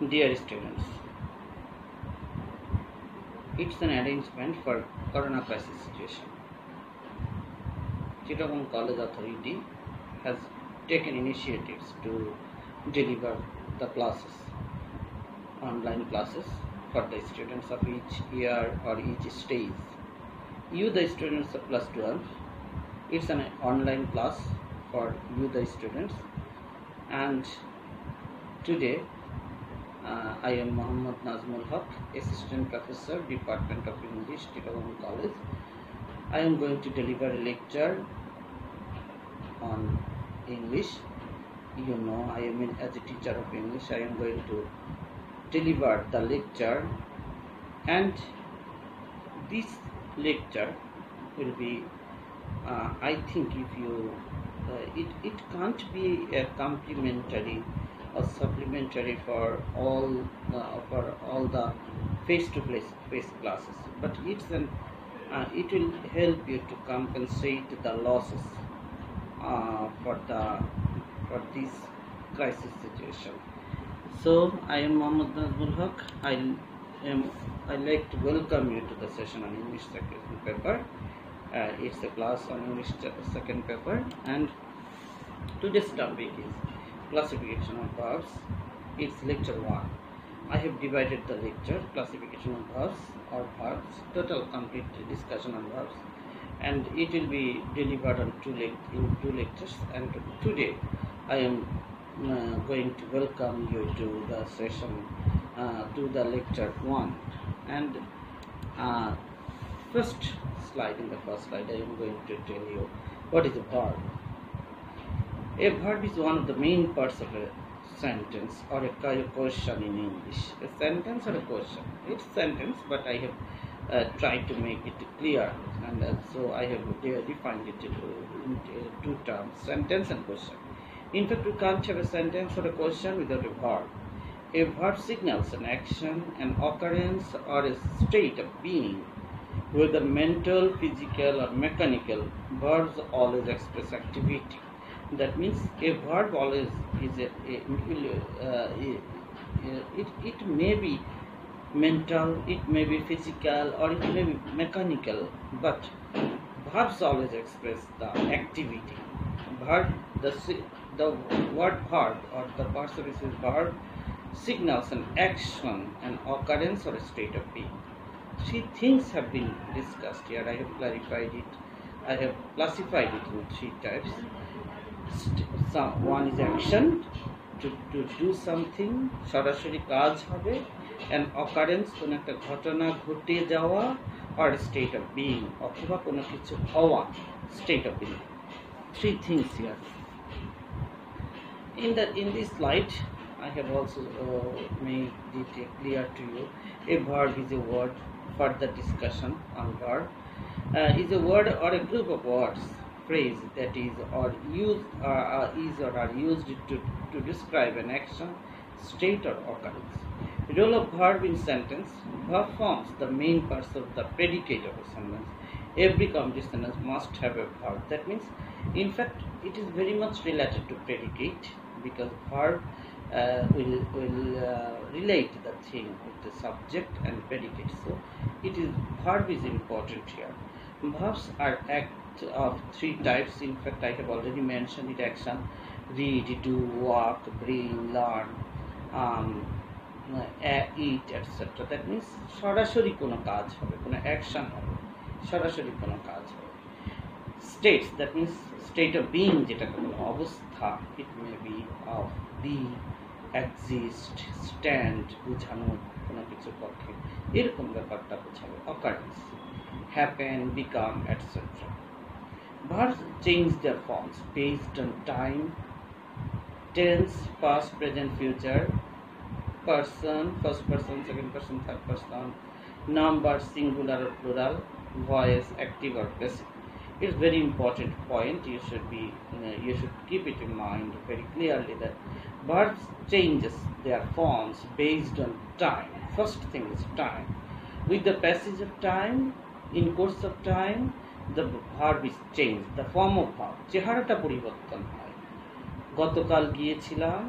Dear students, it's an arrangement for Corona crisis situation. Chittagong College Authority has taken initiatives to deliver the classes, online classes for the students of each year or each stage. You, the students of plus 12, it's an online class for you, the students, and today I am Mohammad Nazmul Haq, Assistant Professor, Department of English, Chittagong College. I am going to deliver a lecture on English. You know, I am as a teacher of English. I am going to deliver the lecture, and this lecture will be, I think, if you, it can't be a complementary or supplementary for all the face-to-face classes, but it will help you to compensate the losses for this crisis situation. So I am Mohammad Nazmul Haq. I like to welcome you to the session on English second paper. It's a class on English second paper, and today's topic is classification of verbs. It's lecture 1. I have divided the lecture classification of verbs or verbs, total complete discussion on verbs, and it will be delivered on two lectures. And today I am going to welcome you to the session, to the lecture 1. And first slide, in the first slide I am going to tell you what is a verb. A verb is one of the main parts of a sentence or a question in English. A sentence or a question. It's sentence, but I have tried to make it clear, and so I have defined it in two terms: sentence and question. In fact, we can't have a sentence or a question without a verb. A verb signals an action, an occurrence, or a state of being, whether mental, physical, or mechanical. Verbs always express activity. That means a verb always is it may be mental, it may be physical, or it may be mechanical, but verbs always express the activity. The word verb or the participle verb signals an action, an occurrence, or a state of being. Three things have been discussed here. I have clarified it. I have classified it in three types. One is action, to do something, সরাসরি কাজ হবে, an occurrence, কোনো একটা ঘটনা ঘটে যাওয়া, or a state of being, অথবা কোনো কিছু হওয়া, state of being. Three things here. In this slide I have also made it clear to you. A verb is a word. Further discussion on verb is a word or a group of words, phrase that is or are used to describe an action, state, or occurrence. Role of verb in sentence. Verb forms the main parts of the predicate of a sentence. Every complete sentence must have a verb. That means, in fact, it is very much related to predicate, because verb will relate the thing with the subject and predicate. So verb is important here. Verbs are act of three types. In fact, I have already mentioned it: action, read, do, walk, bring, learn, eat, etc. That means সরাসরি কোনো কাজ হবে, কোনো action হবে, সরাসরি কোনো কাজ হবে. States, that means state of being, যেটা কোনো অবস্থা. It may be of be, exist, stand, বোঝানো কোনো কিছুর পক্ষে, এরকম ব্যাপারটা বোঝাবে. Occurrence, happen, become, etc. Verbs change their forms based on time, tense, past, present, future, person, first person, second person, third person, number, singular or plural, voice, active or passive. It's very important point. You should keep it in mind very clearly that verbs changes their forms based on time. First thing is time. With the passage of time, in course of time, the verb is changed. The form of verb, চেহারাটা পরিবর্তন হয়. গতকাল গিয়েছিলাম,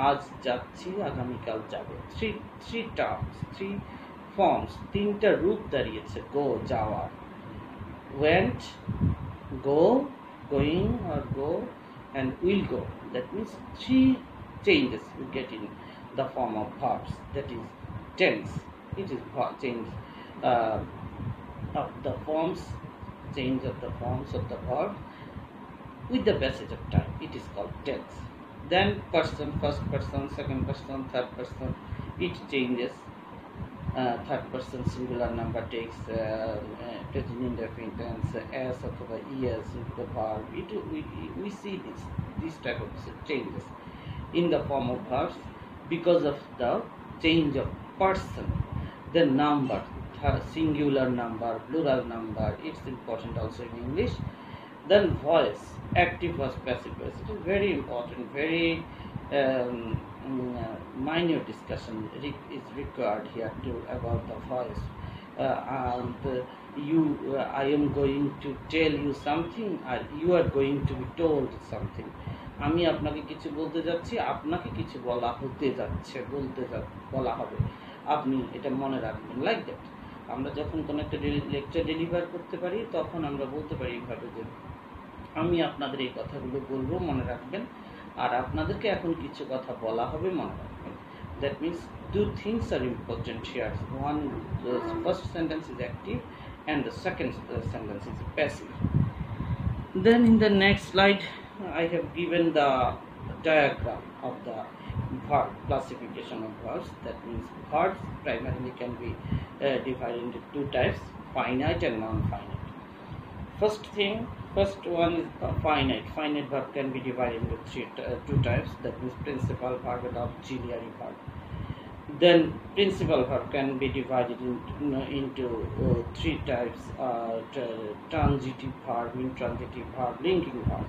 আজ যাচ্ছি, আগামীকাল যাব। Three terms, three forms, তিনটা রূপ দাঁড়িয়েছে গো যাওয়ার, went, go, going or go, and will go. That means three changes you get in the form of verbs. That is tense. It is change uh, of the forms, change of the forms of the verb with the passage of time. It is called tense. Then person, first person, second person, third person, it changes. Third person singular number takes present indefinite tense, as অথবা es into the verb. We see this type of changes in the form of verbs because of the change of person, the number, singular number, plural number. It's important also in English. Then voice, active voice, passive voice. It is very important, very minor discussion is required here to about the voice. I am going to tell you something, or you are going to be told something. আমি আপনাকে কিছু বলতে যাচ্ছি, আপনাকে কিছু বলা হতে যাচ্ছে, বলা হবে, আপনি এটা মনে রাখবেন। লাইক দ্যাট আমরা যখন কোনো একটা লেকচার ডেলিভার করতে পারি তখন আমরা বলতে পারি এইভাবে যে আমি আপনাদের এই কথাগুলো বলবো, মনে রাখবেন, আর আপনাদেরকে এখন কিছু কথা বলা হবে, মনে রাখবেন। That means two things are important here. One, the first sentence is active and the second sentence is passive. Then in the next slide I have given the diagram of the verb classification of verbs. That means verbs primarily can be divided into two types, finite and non-finite. First one is finite. Finite verb can be divided into two types. That means principal verb and auxiliary verb. Then principal verb can be divided into three types: transitive verb, intransitive verb, linking verb.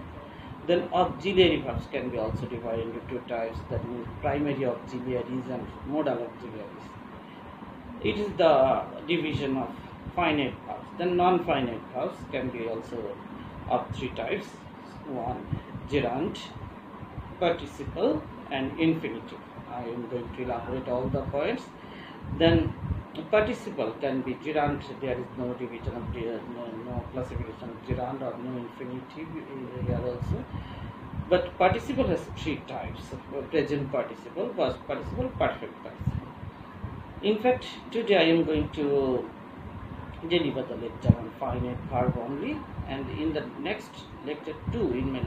Then auxiliary verbs can be also divided into two types. That means primary auxiliaries and modal auxiliaries. It is the division of finite verbs. Then non-finite verbs can be also of three types: one, gerund, participle, and infinitive. I am going to elaborate all the points. Then participle can be gerund. There is no division of no classification of gerund or no infinitive here also. But participle has three types: present participle, past participle, perfect participle. In fact, today I am going to deliver the lecture on finite verb only, and in the next lecture 2, in my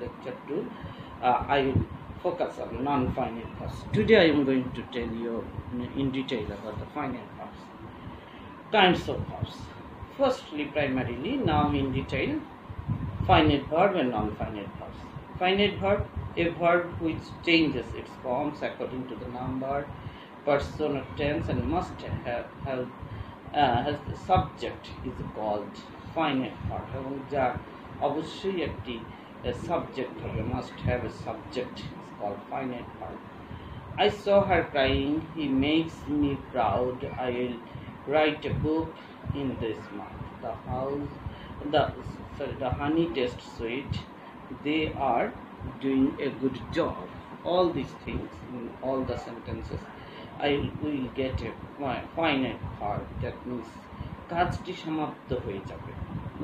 lecture 2, I will focus on non-finite verbs. Today I am going to tell you in detail about the finite verbs. Kinds of verbs. Firstly, primarily, now in detail, finite verb and non-finite verbs. Finite verb, a verb which changes its forms according to the number, person or tense, and must have has the subject is called finite verb, এবং যার অবশ্যই একটি subject হবে, must have a subject, is called finite verb. I saw her crying, he makes me proud, I will write a book in this month. The honey tastes sweet, they are doing a good job. All these things in all the sentences I will get a finite verb. That means কাজটি সমাপ্ত হয়ে যাবে।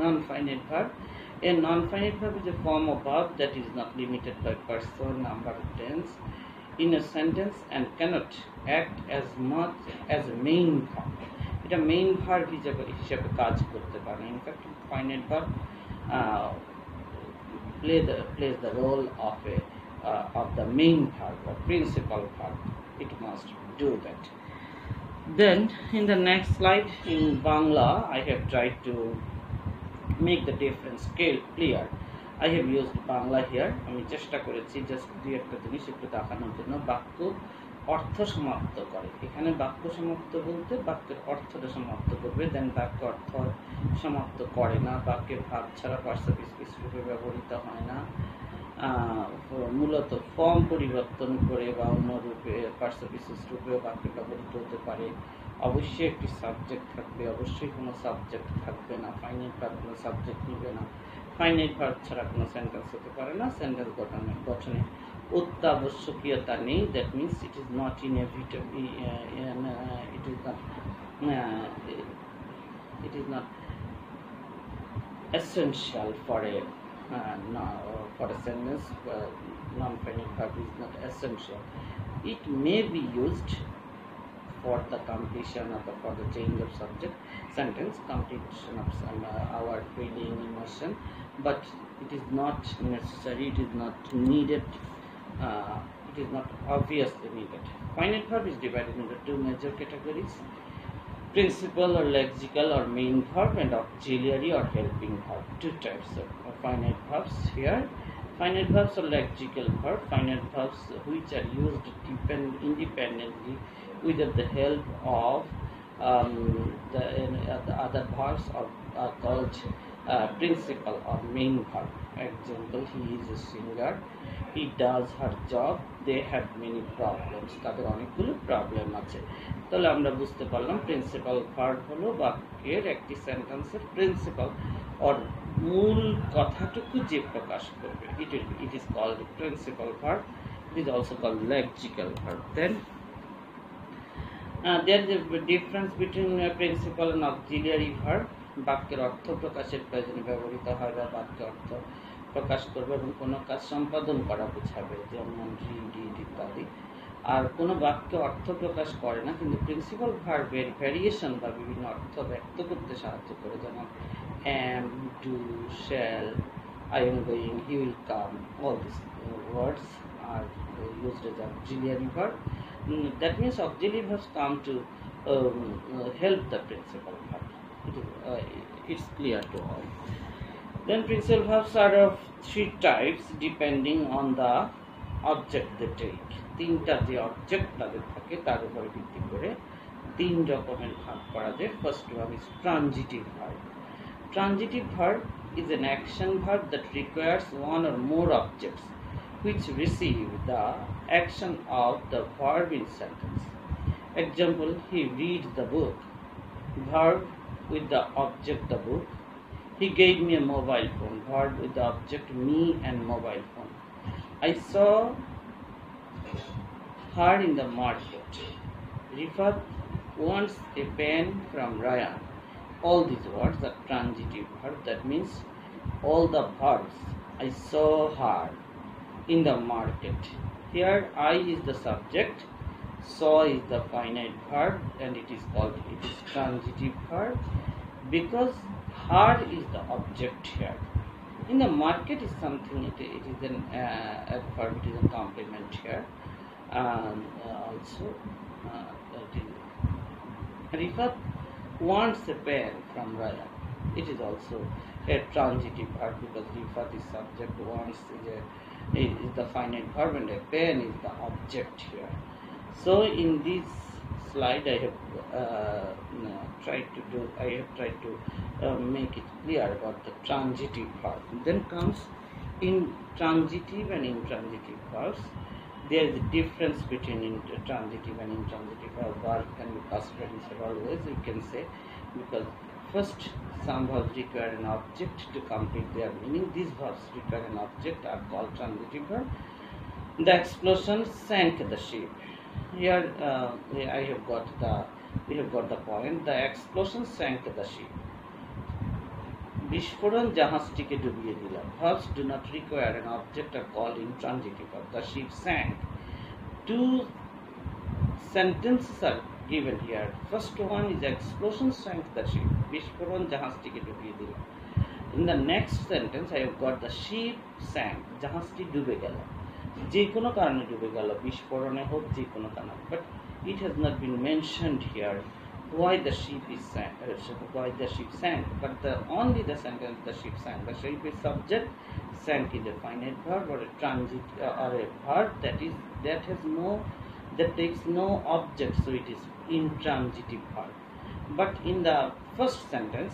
Non-finite verb. A non-finite verb is a form of verb that is not limited by person, number, or tense in a sentence and cannot act as much as a main verb. এটা main verb হিসেবে কাজ করতে পারে। In fact, finite verb plays the role of the main verb or principal verb. It must do that. Then in the next slide, in Bangla, I have tried to make the difference clear. I have used Bangla here. আমি চেষ্টা করেছি just দুই একটা জিনিস একটু দেখানোর জন্য। বাক্য অর্থ সমাপ্ত করে, এখানে বাক্য সমাপ্ত বলতে বাক্যের অর্থটা সমাপ্ত করবে, দেন বাক্য অর্থ সমাপ্ত করে না, বাক্যের ভাব ছাড়া পার্সিপিস রূপে ব্যবহৃত হয় না, মূলত ফর্ম পরিবর্তন করে বা অন্য রূপে পার্সিপিস রূপেও বাক্যে ব্যবহৃত হতে পারে। অবশ্যই একটি সাবজেক্ট থাকবে, অবশ্যই কোনো সাবজেক্ট থাকবে না, ফাইনাইট ভার্ব কোনো সাবজেক্ট নেবে না, ফাইনাইট ভার্ব ছাড়া কোনো সেন্টেন্স হতে পারে না, সেন্টেন্স গঠনে অত্যাবশ্যকীয়তা নেই, that means it is not inevitable, it is not essential for a for a sentence. Non-finite verb is not essential. It may be used for the completion of for the change of subject, sentence completion of our feeling, emotion, but it is not necessary, it is not needed, it is not obviously needed. Finite verb is divided into two major categories: principal or lexical or main verb, and auxiliary or helping verb. Two types of finite verbs here. Finite verbs or lexical verb. Finite verbs which are used independently without the help of the other verbs are called principal or main verb. Example: he is a singer, he does her job, they have many problems. তাদের অনেকগুলো problem আছে। তাহলে আমরা বুঝতে পারলাম principal verb হলো বাক্যের একটি সেন্টেন্সের প্রিন্সিপাল or মূল কথাটুকু যে প্রকাশ করবে, it is called principal verb. It is also called lexical verb. Then there is a difference between principal and auxiliary verb. বাক্যের অর্থ প্রকাশের প্রয়োজনে ব্যবহৃত হয় বা বাক্যের অর্থ প্রকাশ করবে এবং কোনো কাজ সম্পাদন করা বোঝাবে, যেমন রিড ইত্যাদি। আর কোনো বাক্যে অর্থ প্রকাশ করে না, কিন্তু প্রিন্সিপাল ভার্বের ভ্যারিয়েশন বা বিভিন্ন অর্থ ব্যক্ত করতে সাহায্য করে, যেমন am, do, shall, I am going, he will come. All these words are used as auxiliary verb. That means auxiliary verbs come to help the principal verb. It's clear to all. Then principal verbs are of three types depending on the object they take. তিনটা যে object তাদের থাকে তার উপরে ভিত্তি করে তিন রকমের ভাগ করা যায়। First one is transitive verb. Transitive verb is an action verb that requires one or more objects which receive the action of the verb in sentence. Example: he reads the book. Verb with the object the book. He gave me a mobile phone. Verb with the object me and mobile phone. I saw her in the market. Rifat wants a pen from Ryan. All these words are transitive verb. That means all the verbs. I saw her in the market. Here I is the subject, saw is the finite verb, and it is transitive verb because her is the object here. In the market is something, it is an verb, it is a complement here. Also Rifat wants a pen from Raya. It is also a transitive verb because Rifat is subject, wants is the finite verb, and a pen is the object here. So in this slide I have tried to make it clear about the transitive verb. Then comes in transitive and intransitive verbs. There is a difference between transitive and intransitive verb. Verb can be considered in several ways, you can say, because first some verbs require an object to complete their meaning. These verbs require an object are called transitive verb. The explosion sank the ship. Here we have got the point. The explosion sank the ship. বিস্ফোরণ জাহাজটিকে ডুবিয়ে দিল. Verbs do not require an object are called intransitive verb. The ship sank. Two sentences are given here. First one is explosion sank the ship. বিস্ফোরণ জাহাজটিকে ডুবিয়ে দিল. In the next sentence I have got the ship sank. জাহাজটি ডুবে গেল. যে কোনো কারণে ডুবে গেল, বিস্ফোরণে হোক যে কোনো কারণে, but it has not been mentioned here why the ship sank, but only the sentence the ship sank. The ship is subject, sank is a finite verb or a transit or a verb that takes no object, so it is intransitive verb. But in the first sentence,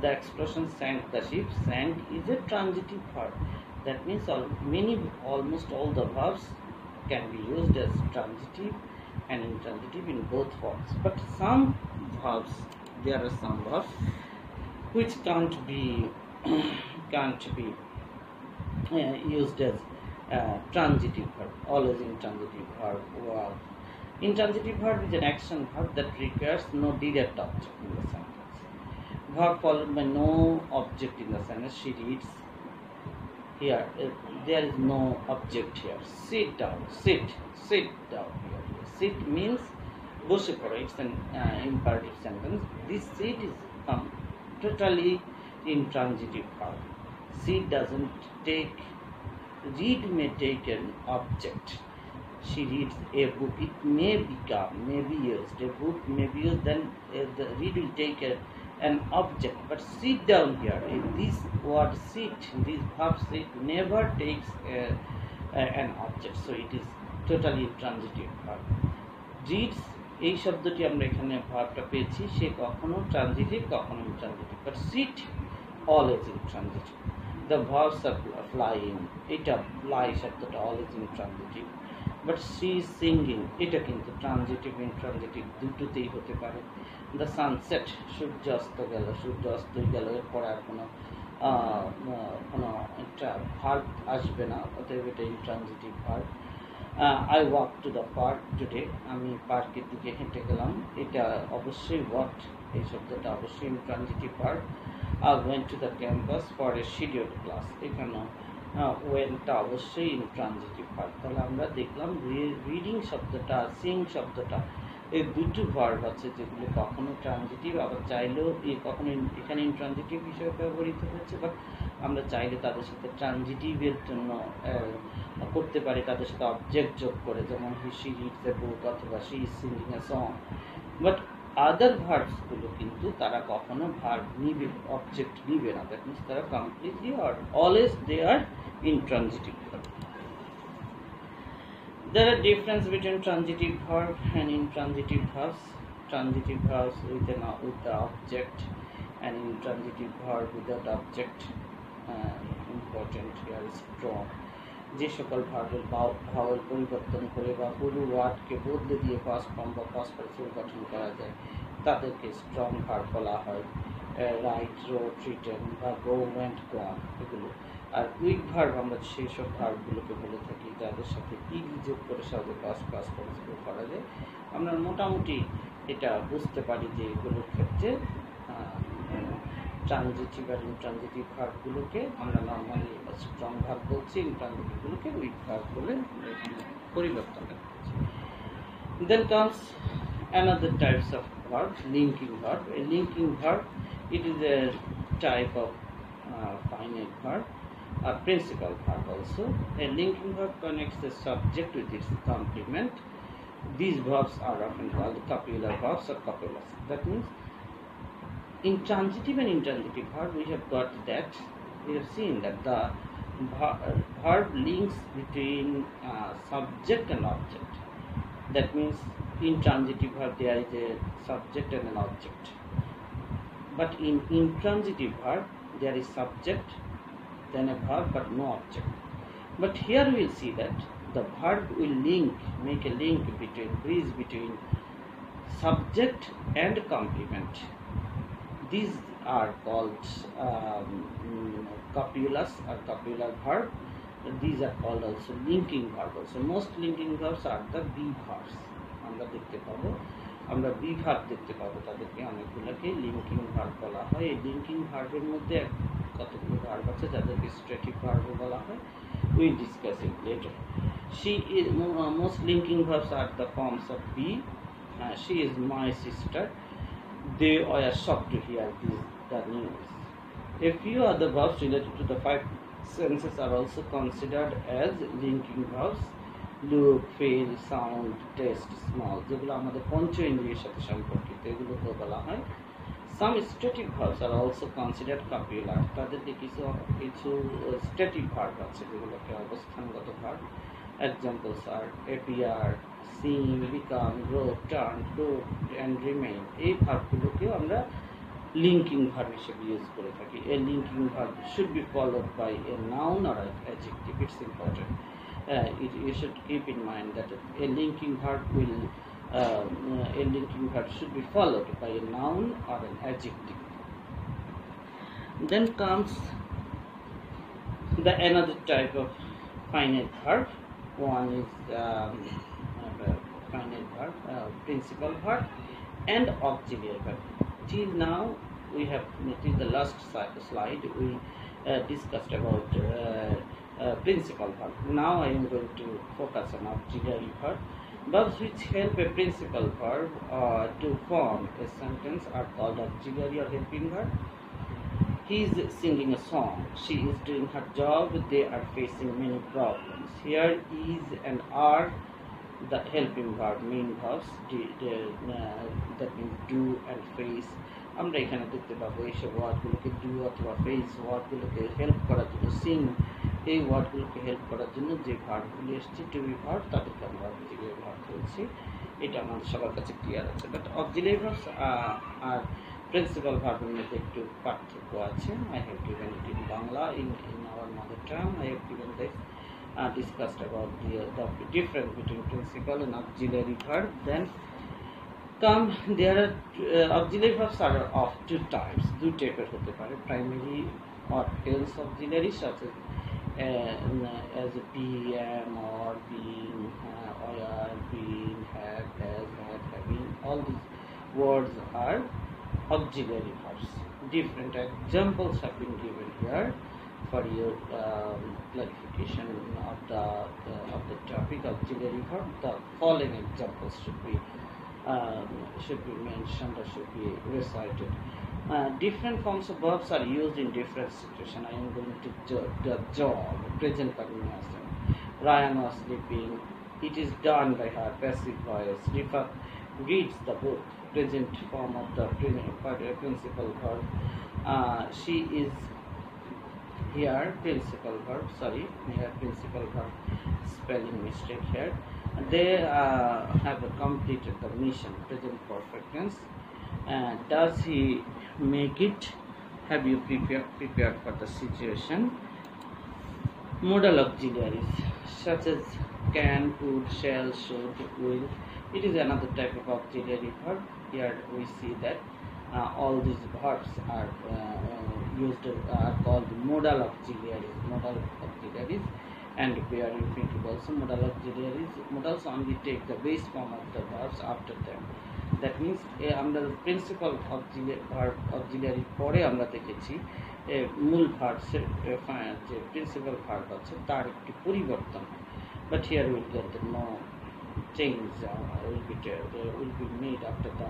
the expression sank the ship, sank is a transitive verb. That means almost all the verbs can be used as transitive and intransitive in both forms. But there are some verbs which can't be used as Transitive verb, always intransitive verb. Wow. Intransitive verb is an action verb that requires no direct object in the sentence. Verb followed by no object in the sentence. She reads. Here, there is no object here. Sit down. Sit down here. Sit means bose poro. It's an imperative sentence. This sit is totally intransitive verb. Sit doesn't take. Read may take an object. She reads a book. It may be used. A book may be used. Then the read will take an object. But sit down here. This word sit, this verb sit never takes an object. So it is totally intransitive verb. Reads এই শব্দটি আমরা এখানে ভার্বটা পেয়েছি সে কখনো transitive কখনো intransitive but sit always intransitive the verbs are flying এটা fly শব্দটা always intransitive but she is singing এটা কিন্তু ট্রানজিটিভ ইন্ট্রানজিটিভ দুটোতেই হতে পারে দ্য সানসেট সূর্যাস্ত গেল এরপরে আর কোনো একটা ভার্ব আসবে না অতএব এটা intransitive verb I walked to the park today. আমি পার্কের দিকে হেঁটে গেলাম এটা অবশ্যই walked এই শব্দটা অবশ্যই intransitive verb. I went to the campus for a scheduled class. এখানে went অবশ্যই intransitive verb. তাহলে আমরা দেখলাম reading শব্দটা seeing শব্দটা এই দুটো ভার্ব আছে যেগুলো কখনো ট্রানজিটিভ আবার চাইলেও কখনো এখানে ইন্ট্রানজিটিভ হিসেবে ব্যবহৃত হচ্ছে বাট আমরা চাইলে তাদের সাথে ট্রানজিটিভের জন্য করতে পারি তাদের সাথে অবজেক্ট যোগ করে যেমন শি রিডস এ বুক অথবা she is singing a song but other ভার্বসগুলো কিন্তু তারা কখনো ভার্ব নিবে অবজেক্ট নিবে না দ্যাট মিনস তারা completely or always they are intransitive verb. There are difference between transitive verb and intransitive verbs. Transitive verbs with the object and intransitive verb without object. Important here is strong. যে সকল ভার্বের vowel পরিবর্তন করে বা পুরো ওয়ার্ডকে বদলে দিয়ে first form বা ফার্স্ট পারসন গঠন করা যায় তাদেরকে স্ট্রং ভার্ব বলা হয়. রাইট, রোট, রিটেন বা গো, ওয়েন্ট, গন এগুলো. আর উইক ভার্ব আমরা সেই সব ভার্বগুলোকে বলে থাকি যাদের সাথে ইগ যোগ করে সহজে পাস্ট পার্টিসিপেট করা যায়. আমরা মোটামুটি এটা বুঝতে পারি যে এগুলোর ক্ষেত্রে ট্রানজিটিভ আর ইনট্রানজিটিভ ভার্বগুলোকে আমরা নর্মালি স্ট্রং ভার্ব বলছি, ইনট্রানজিটিভগুলোকে উইক ভার্ব বলে পরিবর্তন করছি. Then comes another types of verb, linking verb. A linking verb, it is a type of finite verb. A principal verb also. A linking verb connects the subject with its complement. These verbs are often called copular verbs or copulars. That means intransitive and intransitive verb we have got that we have seen that the verb links between subject and object. That means intransitive verb there is a subject and an object. But in intransitive verb there is subject then a verb but no object. But here we will see that the verb will make a link bridge between subject and complement. These are called copulars or copular verb. These are called also linking verb also. Most linking verbs are the be verbs. আমরা be verb দেখতে পাবো তাদেরকে অনেকগুলোকে linking verb বলা হয়. এই linking ভার্বের মধ্যে কতগুলো ভার্ব আছে যাদেরকে স্ট্রেটিভ ভার্ব বলা হয়. We discuss it later. She is most linking verbs are the forms of be. She is my sister. They were shocked to hear the news. A few other verbs related to the five senses are also considered as linking verbs. Look, feel, sound, taste, smell. যেগুলো আমাদের পঞ্চ ইন্দ্রিয়ের সাথে সম্পর্কিত এগুলোকে বলা হয়. Some stative verbs are also considered copular. তাদেরকে কিছু stative verb আছে যেগুলোকে অবস্থানগত verb. Examples are appear, seem, become, grow, turn, do and remain. এই ভার্বগুলোকেও আমরা linking verb হিসেবে ইউজ করে থাকি. A linking verb should be followed by a noun or an adjective. It's important. You should keep in mind that a linking verb should be followed by a noun or an adjective. Then comes another type of finite verb, one is finite verb, principal verb, and auxiliary verb. Till now, we have till the last slide we discussed about principal verb. Now I am going to focus on auxiliary verb. Verbs which help a principal verb to form a sentence are called auxiliary or helping verb. He is singing a song. She is doing her job. They are facing many problems. Here is and are the helping verb, main verbs, that means do and face. আমরা এখানে দেখতে পাবো এইসব ওয়ার্ডগুলোকে do অথবা face ওয়ার্ডগুলোকে help করার জন্য, সিং এই ওয়ার্ডগুলোকে help করার জন্য যে ভার্বগুলি এসছে টু বি ভার্ব, তাদেরকে আমরা অক্সিলিয়ারি ভার্ব বলছি। এটা আমাদের সবার কাছে ক্লিয়ার আছে। বাট অক্সিলিয়ারি ভার্বস আর প্রিন্সিপাল ভার্বের মধ্যে একটু পার্থক্য আছে। I have given it in Bangla, in our mother tongue I have given this, discussed about the difference between principal and auxiliary verb. Then come there are auxiliary verbs are of two types, two types hote pare, primary or tense auxiliary such as be, am, or being, or being, have, has, had, having. All these words are auxiliary verbs. Different examples have been given here for your clarification of the topic auxiliary verb. The following examples should be mentioned or should be recited. Different forms of verbs are used in different situations. I am going to the job, present continuous. Ryan was sleeping. It is done by her, passive voice. Rifa reads the book, present form of the principal verb. She is here, principal verb, here principal verb, spelling mistake here. They have completed the mission, present perfect tense. Does he make it? Have you prepared for the situation? Modal auxiliaries such as can, could, shall, should, will. It is another type of auxiliary verb. Here we see that all these verbs are called modal auxiliaries, and where infinitive also modal auxiliaries. Modals only take the base form of the verbs after them. That means আমরা principal auxiliary পরে আমরা দেখেছি মূল ভার্বসের যে principal verb আছে তার একটি পরিবর্তন হয়, but here will get no change will be made after the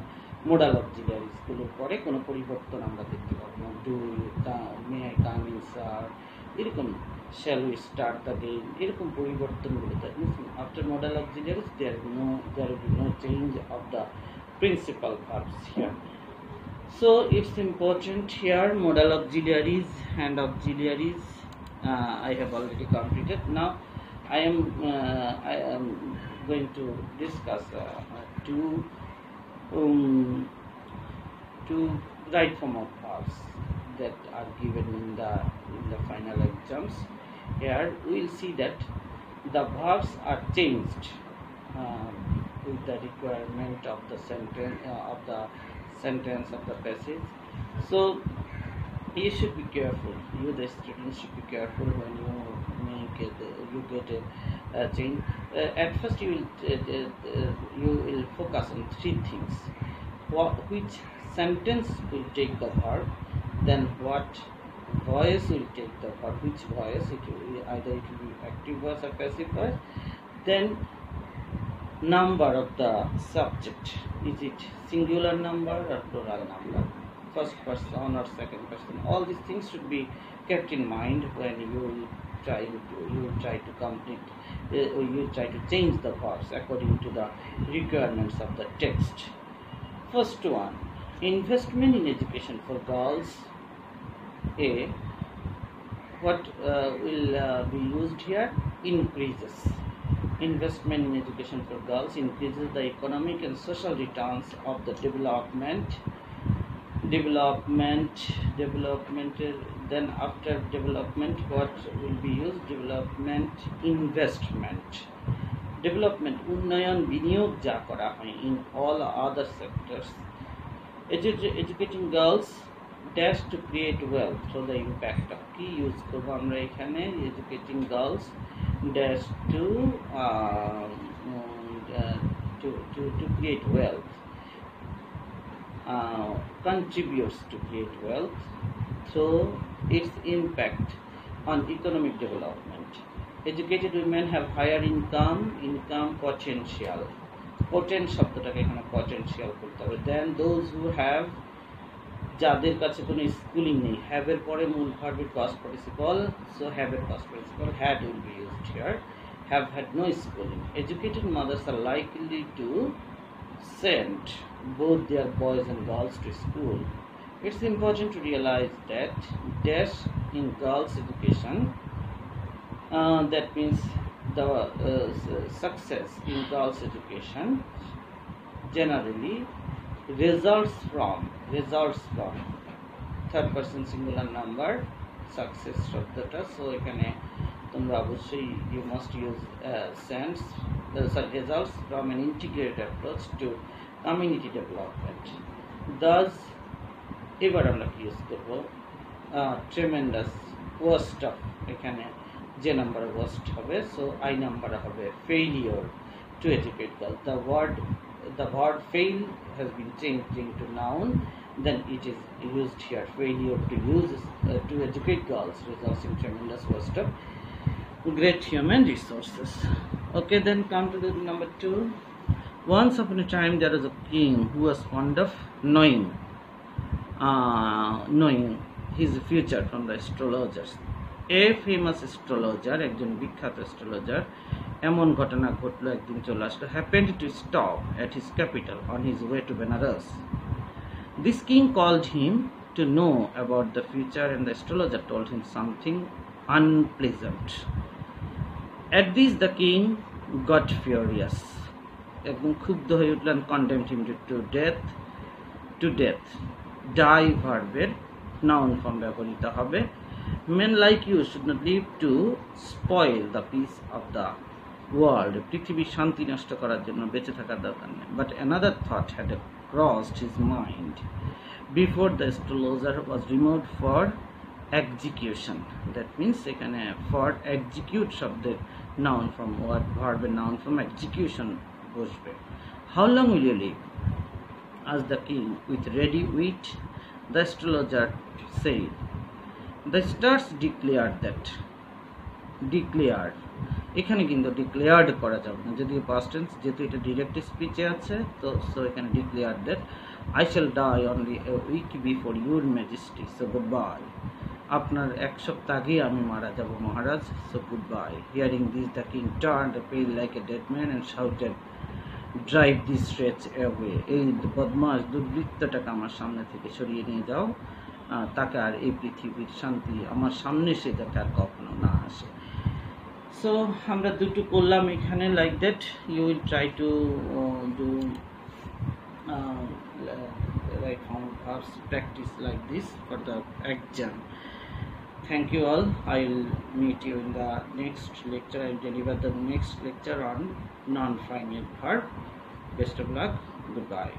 modal auxiliaries গুলোর পরে কোনো পরিবর্তন আমরা দেখতে পাবো না। Do, may I come in sir, এরকম shall we start the day, এরকম পরিবর্তনগুলো। that means after modal auxiliaries there will be no change of the principal verbs here. So it's important here modal auxiliaries and auxiliaries I have already completed. Now I am going to discuss two right form of verbs that are given in the final exams. Here we will see that the verbs are changed with the requirement of the sentence of the passage. So you should be careful. You the students should be careful when you get a change. At first you will focus on three things: which sentence will take the verb, then what voice will take the verb, which voice either it will be active voice or passive voice, then number of the subject, is it singular number or plural number, first person or second person. All these things should be kept in mind when you try to complete you try to change the verbs according to the requirements of the text. First one, investment in education for girls. A, what will be used here? Increases. Investment in education for girls increases the economic and social returns of the development. Then after development, what will be used? Development investment. Development উন্নয়ন বিনিয়োগ যা করা হয় in all other sectors. Educating girls dash to create wealth through the impact of কি use করবো আমরা এখানে? educating girls dash to create wealth, contributes to create wealth through its impact on economic development. Educated women have higher income potential. Potent শব্দটাকে এখানে potential করতে হবে। Then those who have, যাদের কাছে কোনো স্কুলিং নেই, have এর পরে মূল ভার্বের past participle, so have এর past participle had will be used here. Have had no schooling. Educated mothers are likely to send both their boys and girls to school. It's important to realize that dash in girls' education, that means the success in girls' education generally results from third person singular number success শব্দটা। So এখানে তোমরা অবশ্যই you must use results from an integrated approach to community development. Thus এবার আমরা কি use করব, tremendous worst of, এখানে যে নাম্বার worst হবে, সো আই নাম্বার হবে failure to educate girls. The word fail has been changed into noun, then it is used here. Failure to educate girls results in tremendous waste of great human resources. Okay, then come to the number 2. Once upon a time there was a king who was fond of knowing his future from the astrologers. A famous astrologer, একজন বিখ্যাত astrologer, এমন ঘটনা ঘটলো, একদিন চলে আসলো, happened to stop at his capital on his way to Benares. This king called him to know about the future, and the astrologer told him something unpleasant. At this the king got furious. একদম ক্ষুব্ধ হয়ে উঠলেন, condemned him to death. Die ভার্বের noun form ব্যবহৃত হবে। Men like you should not live to spoil the peace of the world. পৃথিবীর শান্তি নষ্ট করার জন্য বেঁচে থাকার দরকার নেই। But another thought had crossed his mind before the astrologer was removed for execution. That means এখানে for execute শব্দের noun from verb noun from execution বসবে। How long will you live? Asked the king with ready wit. The astrologer said, the stars declared এখানে কিন্তু declared করা যাবে না, যদি past tense, যেহেতু এটা ডিরেক্ট স্পিচে আছে, তো সো এখানে declared that I shall die only a week before your majesty, so goodbye. আপনার এক সপ্তাহ আগে আমি মারা যাব মহারাজ, so goodbye. Hearing this the king turned pale like a dead man and shouted, drive this wretch away. এই বদমাশ দুর্বৃত্তটাকে আমার সামনে থেকে সরিয়ে নিয়ে যাও, তাকে আর এই পৃথিবীর শান্তি আমার সামনে সে যাতে আর কখনো না আসে। সো আমরা দুটো করলাম এখানে, like that you will try to do right form verbs practice like this for the exam. Thank you all. I will meet you in the next lecture. I will deliver the next lecture on non-final verb. Best of luck. Goodbye.